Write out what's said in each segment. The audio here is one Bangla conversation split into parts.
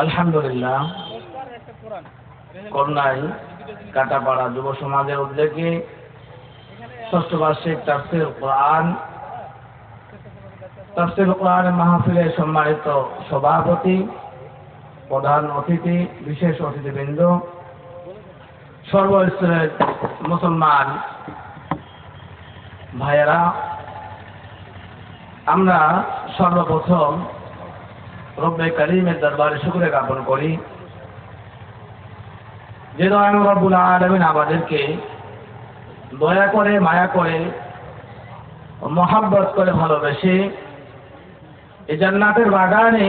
আলহামদুলিল্লাহ, করুণাই কাটাপাড়া যুব সমাজের উদ্যোগে ষষ্ঠ বার্ষিক তাফসীর কোরআন মাহফিলের সম্মানিত সভাপতি, প্রধান অতিথি, বিশেষ অতিথিবৃন্দ, সর্বস্তরের মুসলমান ভাইয়েরা, আমরা সর্বপ্রথম রব্বে কারীমের দরবারে শুকরিয়া জ্ঞাপন করি যে দয়ালু রব্বুল আলামিন আমাদেরকে দয়া করে, মায়া করে, মহব্বত করে, ভালোবেসে এই জান্নাতের বাগানে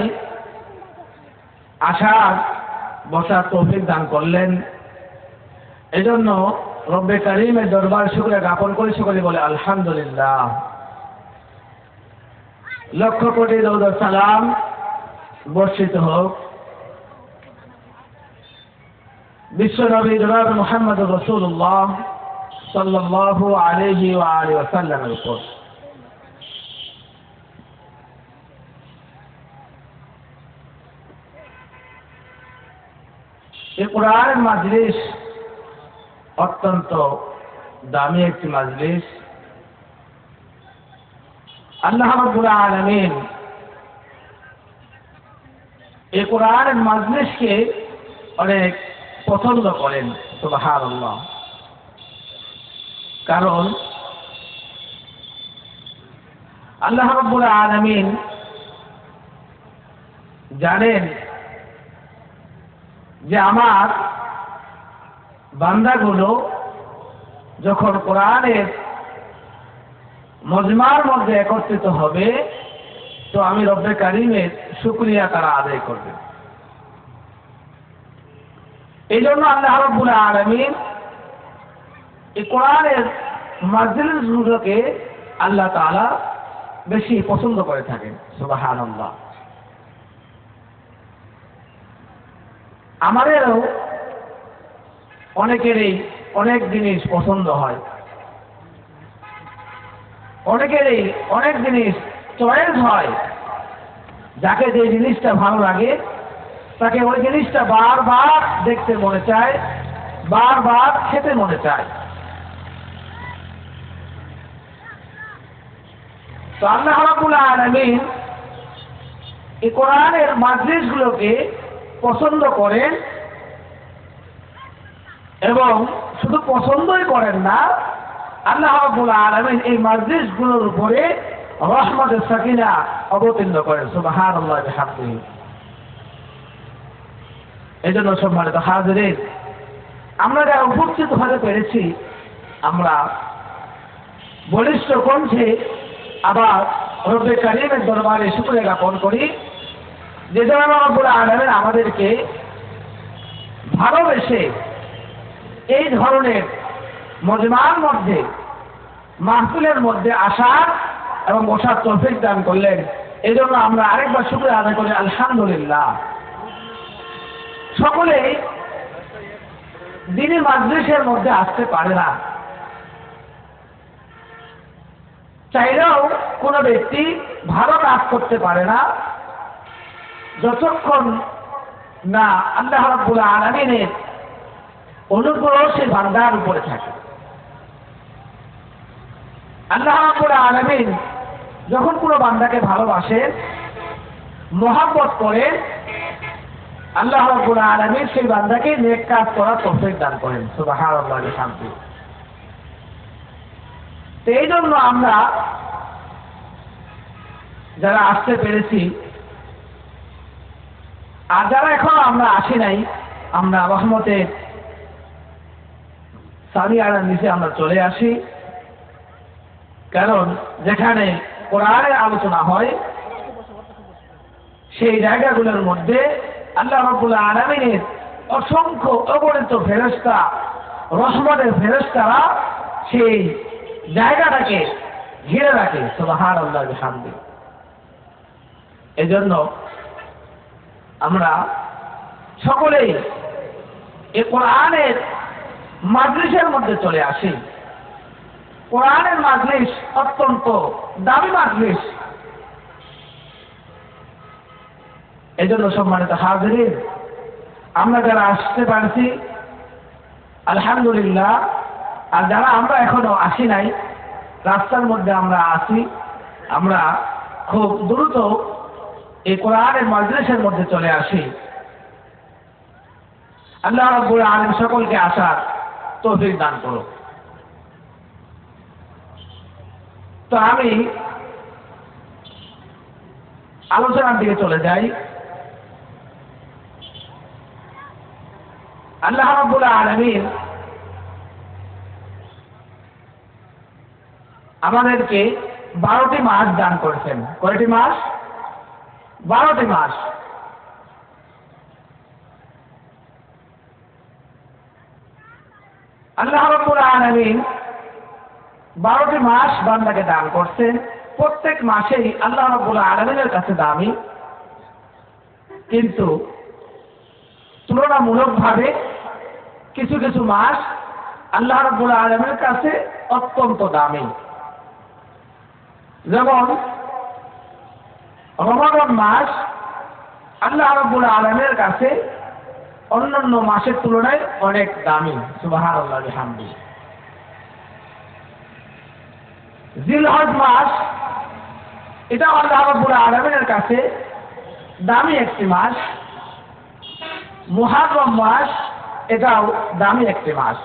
আসার বসার তৌফিক দান করলেন। এজন্য রব্বে কারীমের দরবারে শুকরিয়া জ্ঞাপন করি, সকলে বলে আলহামদুলিল্লাহ। লক্ষ কোটি দরুদ সালাম বর্ষিত হোক বিশ্বনবী জনাব মুহাম্মদুর রাসূলুল্লাহ সাল্লাল্লাহু আলাইহি ওয়া আলিহি ওয়াসাল্লামের উপর। এই কোরআনের মাজলিস অত্যন্ত দামি একটি মাজলিস। আল্লাহ রাব্বুল আলামিন এই কোরআনের মাজলিসকে অনেক পছন্দ করেন, সুবহানাল্লাহ। কারণ আল্লাহ রাব্বুল আলামিন জানেন যে আমার বান্দাগুলো যখন কোরআনের মজমার মধ্যে একত্রিত হবে তো আমি রব্বে কারীমের শুকরিয়া তারা আদায় করবে। এই জন্য আল্লাহ রাব্বুল আলামিন এই কোরআনের মাজলিসগুলোকে আল্লাহ তাআলা বেশি পছন্দ করে থাকেন, সুবহানাল্লাহ। আমাদেরও অনেকেরই অনেক জিনিস পছন্দ হয়, অনেকেরই অনেক জিনিস চয়েস হয়। যাকে যে জিনিসটা ভালো লাগে তাকে ওই জিনিসটা বারবার দেখতে মনে চায়, বারবার খেতে মনে চায়। তো আল্লাহ রাব্বুল আলামিন এই কোরআনের মাজলিসগুলোকে পছন্দ করেন এবং শুধু পছন্দই করেন না, আল্লাহ রাব্বুল আলামিন এই মাজলিসগুলোর উপরে রহমতের সাকিনা অবতীর্ণ করেন, সুবহানাল্লাহ ওয়া বিহামদিহি। এজন্য সম্মানিত হাজিরিন, আমরা যারা উপস্থিত হতে পেরেছি, আমরা বলিষ্ঠ কণ্ঠে আবার রব্বে কারীমের দরবারে শুকরিয়া জ্ঞাপন করি যে জনাব রব্বুল আলামিন আমাদেরকে ভালোবেসে এই ধরনের মজমার মধ্যে, মাহফিলের মধ্যে আসার এবং বসার তৌফিক দান করলেন। এই জন্য আমরা আরেকবার শুকরিয়া আদায় করি, আলহামদুলিল্লাহ। সকলেই দ্বীনি মাজলিসের মধ্যে আসতে পারে না, চাইলেও কোনো ব্যক্তি ভালো কাজ করতে পারে না যতক্ষণ না আল্লাহ রাব্বুল আলামিনের অনুগ্রহ সেই বান্দার উপরে থাকে। আল্লাহ রাব্বুল আলামিন যখন কোনো বান্দাকে ভালোবাসেন, মহব্বত করেন, আল্লাহ রাব্বুল আলামিন সেই বান্দাকে নেক কাজ করার তৌফিক দান করেন, সুবহানাল্লাহ ওয়া বিহামদিহি। তো এই জন্য আমরা যারা আসতে পেরেছি আর যারা এখনো আমরা আসি নাই, আমরা রহমতের সারিয়ার নিচে আমরা চলে আসি। কারণ যেখানে কোরআনের আলোচনা হয় সেই জায়গাগুলোর মধ্যে আল্লাহ রাব্বুল আলামিনের অসংখ্য অগণিত ফেরেশতা, রহমতের ফেরেশতারা সেই জায়গাটাকে ঘিরে রাখে, সুবহানাল্লাহ ওয়া বিহামদিহি। এজন্য আমরা সকলেই এই কোরআনের মাজলিসের মধ্যে চলে আসি। কোরআনের মাজলিস অত্যন্ত দামি মাজলিস। এই জন্য সম্মানিত হাজিরিন, আমরা যারা আসতে পারছি আলহামদুলিল্লাহ, আর যারা আমরা এখনো আসি নাই, রাস্তার মধ্যে আমরা আসি, আমরা খুব দ্রুত এই কোরআনের মাজলিসের মধ্যে চলে আসি। আল্লাহ রাব্বুল আলামিন সকলকে আসার তৌফিক দান করুন। তো আমি আলোচনার দিকে চলে যাই। আল্লাহ রাব্বুল আলামিন আমাদেরকে 12টি মাস দান করেছেন। কয়টি মাস? 12টি মাস। আল্লাহ রাব্বুল আলামিন 12টি মাস বান্দাকে দান করছেন। প্রত্যেক মাসেই আল্লাহ রাব্বুল আলামিনের কাছে দামি, কিন্তু তুলনামূলকভাবে কিছু কিছু মাস আল্লাহ রাব্বুল আলামিনের কাছে অত্যন্ত দামি। যেমন রমাদান মাস আল্লাহ রাব্বুল আলামিনের কাছে অন্যান্য মাসের তুলনায় অনেক দামি। সুবহানাল্লাহ বিহামদি। জিলহজ মাস, এটা আল্লাহ রাব্বুল আলামিনের কাছে দামি একটি মাস। মুহররম মাস, এটাও দামি একটি মাস।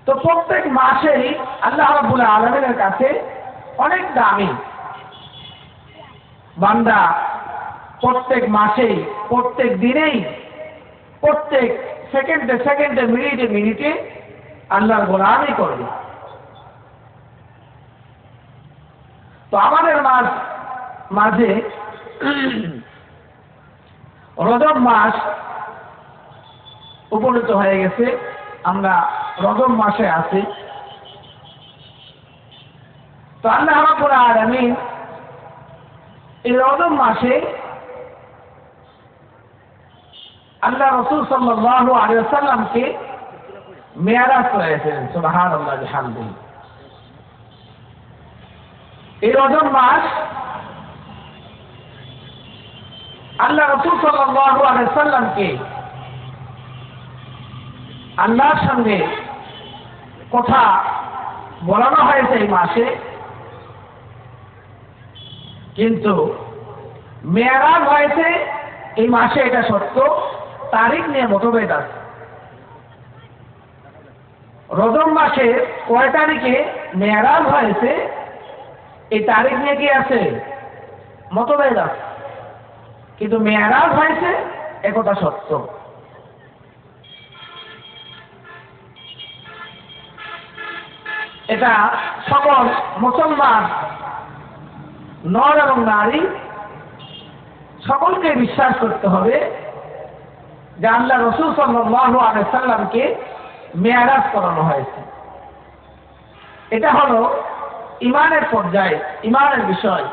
তো প্রত্যেক মাসেই আল্লাহ রাব্বুল আলামিনের কাছে অনেক দামি। বান্দা প্রত্যেক মাসেই, প্রত্যেক দিনেই, প্রত্যেক সেকেন্ডে সেকেন্ডে, মিনিটে মিনিটে আল্লাহর গোলামি করবে। তো আমাদের মাঝে রজব মাস উপনীত হয়ে গেছে। আমরা রজব মাসে আছি। তো আল্লাহ রাব্বুল আলামিন এই রজব মাসে আল্লাহ রাসূল সাল্লাল্লাহু আলাইহি ওয়াসাল্লামকে মেরাজ করেছেন। সুবহানাল্লাহ বিহামদিহি। এই রজব মাস আল্লাহ রাসূল সাল্লাল্লাহু আলাইহি ওয়াসাল্লামকে আল্লাহর সঙ্গে কথা বলানো হয়েছে এই মাসে, কিন্তু মেরাজ হয়েছে এই মাসে, এটা সত্য। তারিখ নিয়ে মতভেদ আছে। রজব মাসে কয় তারিখে মেরাজ হয়েছে এই তারিখ নিয়ে কি আছে? মতভেদ আছে। কিন্তু মেরাজ হয়েছে একথা সত্য। এটা সকল মুসলমান নর এবং নারী সকলকে বিশ্বাস করতে হবে যে আল্লাহ রাসূল সাল্লাল্লাহু আলাইহি সাল্লামকে মেরাজ করানো হয়েছে। এটা হলো ঈমানের পর্যায়ে, ঈমানের বিষয়।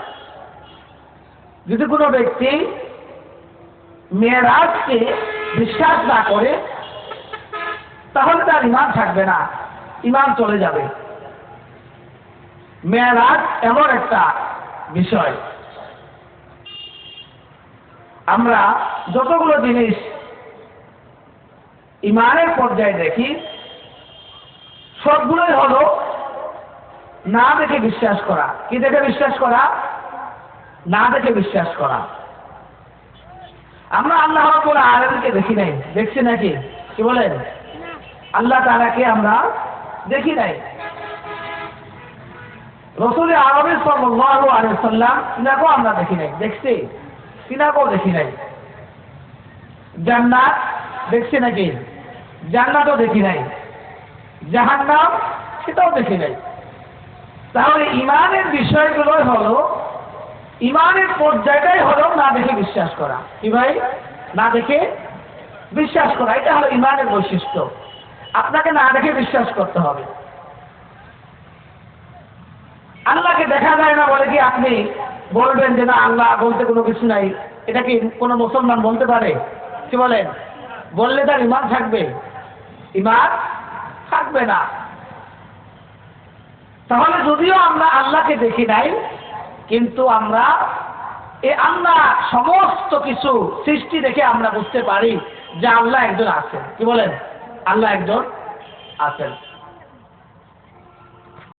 যদি কোনো ব্যক্তি মেরাজকে বিশ্বাস না করে তাহলে তার ঈমান থাকবে না, ঈমান চলে যাবে। মেরাজ এমন একটা বিষয়, আমরা যতগুলো জিনিস ঈমানের পর্যায়ে দেখি সবগুলোই হলো না দেখে বিশ্বাস করা। কি দেখে বিশ্বাস করা? না দেখে বিশ্বাস করা। আমরা আল্লাহ রাব্বুল আলামিনকে দেখি নাই, দেখছি নাকি? কি বলেন? আল্লাহ তাআলাকে আমরা দেখি নাই। রাসূল আরবি সাল্লাল্লাহু আলাইহি ওয়াসাল্লাম তিনাকেও আমরা দেখি নাই, দেখছি? তিনাকেও দেখি নাই। জান্নাত দেখছি নাকি? জান্নাতও দেখি নাই। জাহান্নাম, সেটাও দেখি নাই। তাহলে ঈমানের বিষয়গুলোই হলো, ঈমানের পর্যায়টাই হলো না দেখে বিশ্বাস করা। কি ভাই? না দেখে বিশ্বাস করা, এটা হলো ঈমানের বৈশিষ্ট্য। আপনাকে না দেখে বিশ্বাস করতে হবে। আল্লাহকে দেখা যায় না বলে কি আপনি বলবেন যে না আল্লাহ বলতে কোনো কিছু নাই? এটা কি কোনো মুসলমান বলতে পারে? কি বলেন? বললে তার ঈমান থাকবে? ঈমান থাকবে না। তাহলে যদিও আমরা আল্লাহকে দেখি নাই, কিন্তু আমরা এই আল্লাহ সমস্ত কিছু সৃষ্টি দেখে আমরা বুঝতে পারি যে আল্লাহ একজন আছেন। কি বলেন? আল্লাহ একজন আছেন।